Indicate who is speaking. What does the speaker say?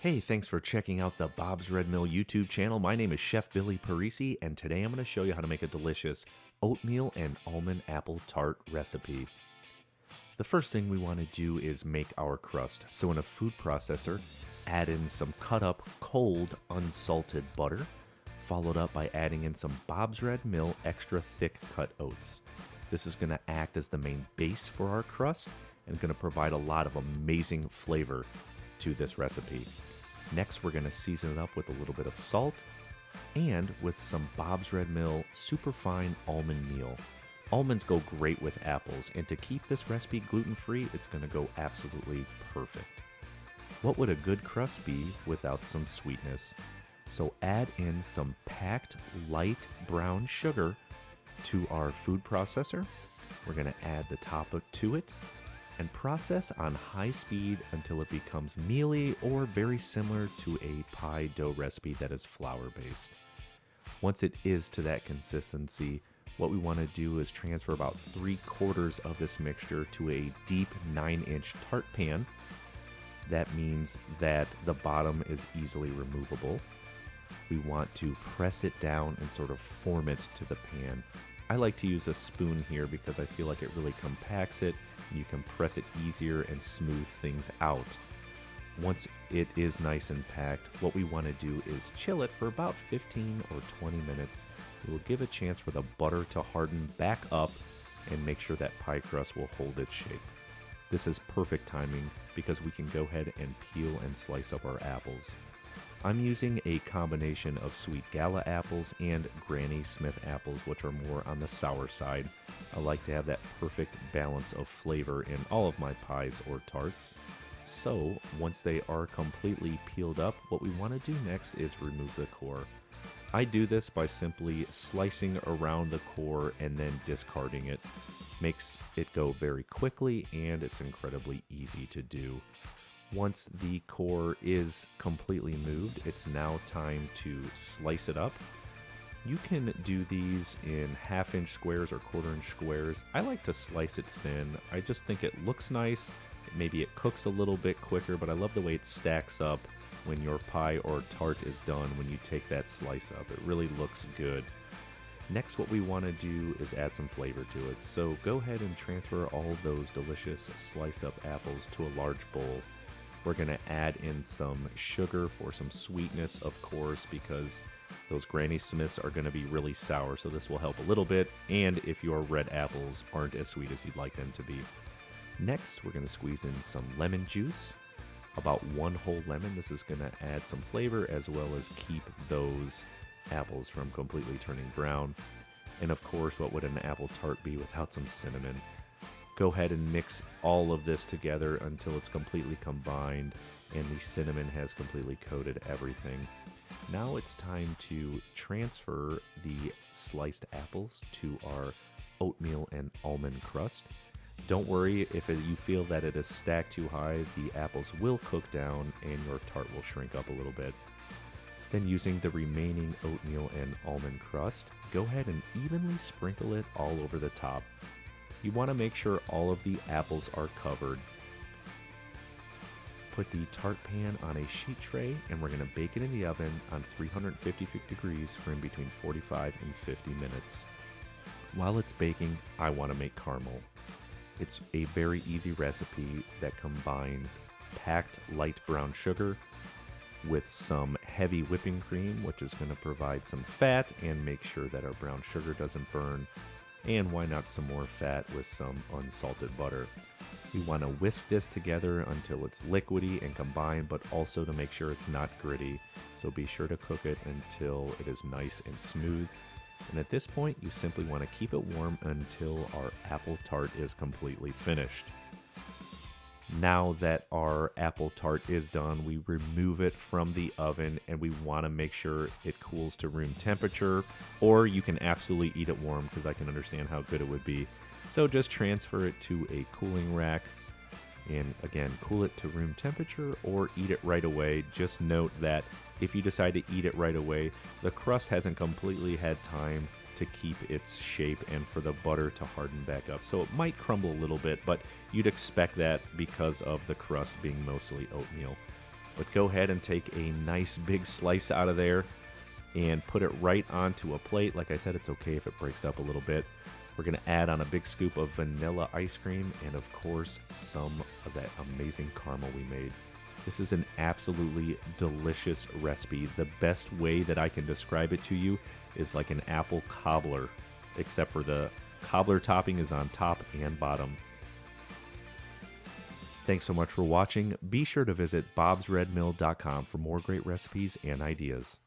Speaker 1: Hey, thanks for checking out the Bob's Red Mill YouTube channel. My name is Chef Billy Parisi, and today I'm going to show you how to make a delicious oatmeal and almond apple tart recipe. The first thing we want to do is make our crust. So in a food processor, add in some cut up cold unsalted butter, followed up by adding in some Bob's Red Mill extra thick cut oats. This is going to act as the main base for our crust and going to provide a lot of amazing flavor to this recipe. Next, we're going to season it up with a little bit of salt and with some Bob's Red Mill superfine almond meal. Almonds go great with apples, and to keep this recipe gluten-free, it's going to go absolutely perfect. What would a good crust be without some sweetness? So add in some packed light brown sugar to our food processor. We're going to add the top to it and process on high speed until it becomes mealy or very similar to a pie dough recipe that is flour based. Once it is to that consistency, what we want to do is transfer about 3/4 of this mixture to a deep 9-inch tart pan. That means that the bottom is easily removable. We want to press it down and sort of form it to the pan. I like to use a spoon here because I feel like it really compacts it and you can press it easier and smooth things out. Once it is nice and packed, what we want to do is chill it for about 15 or 20 minutes. It will give a chance for the butter to harden back up and make sure that pie crust will hold its shape. This is perfect timing because we can go ahead and peel and slice up our apples. I'm using a combination of sweet Gala apples and Granny Smith apples, which are more on the sour side. I like to have that perfect balance of flavor in all of my pies or tarts. So once they are completely peeled up, what we want to do next is remove the core. I do this by simply slicing around the core and then discarding it. Makes it go very quickly and it's incredibly easy to do. Once the core is completely moved, it's now time to slice it up. You can do these in 1/2-inch squares or 1/4-inch squares. I like to slice it thin. I just think it looks nice. Maybe it cooks a little bit quicker, but I love the way it stacks up when your pie or tart is done when you take that slice up. It really looks good. Next, what we want to do is add some flavor to it. So go ahead and transfer all of those delicious sliced up apples to a large bowl. We're going to add in some sugar for some sweetness, of course, because those Granny Smiths are going to be really sour, so this will help a little bit, and if your red apples aren't as sweet as you'd like them to be. Next, we're going to squeeze in some lemon juice, about 1 whole lemon. This is going to add some flavor as well as keep those apples from completely turning brown. And of course, what would an apple tart be without some cinnamon? Go ahead and mix all of this together until it's completely combined and the cinnamon has completely coated everything. Now it's time to transfer the sliced apples to our oatmeal and almond crust. Don't worry if you feel that it is stacked too high, the apples will cook down and your tart will shrink up a little bit. Then using the remaining oatmeal and almond crust, go ahead and evenly sprinkle it all over the top. You want to make sure all of the apples are covered. Put the tart pan on a sheet tray and we're going to bake it in the oven on 350 degrees for in between 45 and 50 minutes. While it's baking, I want to make caramel. It's a very easy recipe that combines packed light brown sugar with some heavy whipping cream, which is going to provide some fat and make sure that our brown sugar doesn't burn. And why not some more fat with some unsalted butter. You want to whisk this together until it's liquidy and combined, but also to make sure it's not gritty. So be sure to cook it until it is nice and smooth. And at this point, you simply want to keep it warm until our apple tart is completely finished. Now that our apple tart is done, we remove it from the oven and we want to make sure it cools to room temperature, or you can absolutely eat it warm because I can understand how good it would be. So just transfer it to a cooling rack and again, cool it to room temperature or eat it right away. Just note that if you decide to eat it right away, the crust hasn't completely had time to keep its shape and for the butter to harden back up. So it might crumble a little bit, but you'd expect that because of the crust being mostly oatmeal. But go ahead and take a nice big slice out of there and put it right onto a plate. Like I said, it's okay if it breaks up a little bit. We're going to add on a big scoop of vanilla ice cream and, of course, some of that amazing caramel we made. This is an absolutely delicious recipe. The best way that I can describe it to you is like an apple cobbler, except for the cobbler topping is on top and bottom. Thanks so much for watching. Be sure to visit bobsredmill.com for more great recipes and ideas.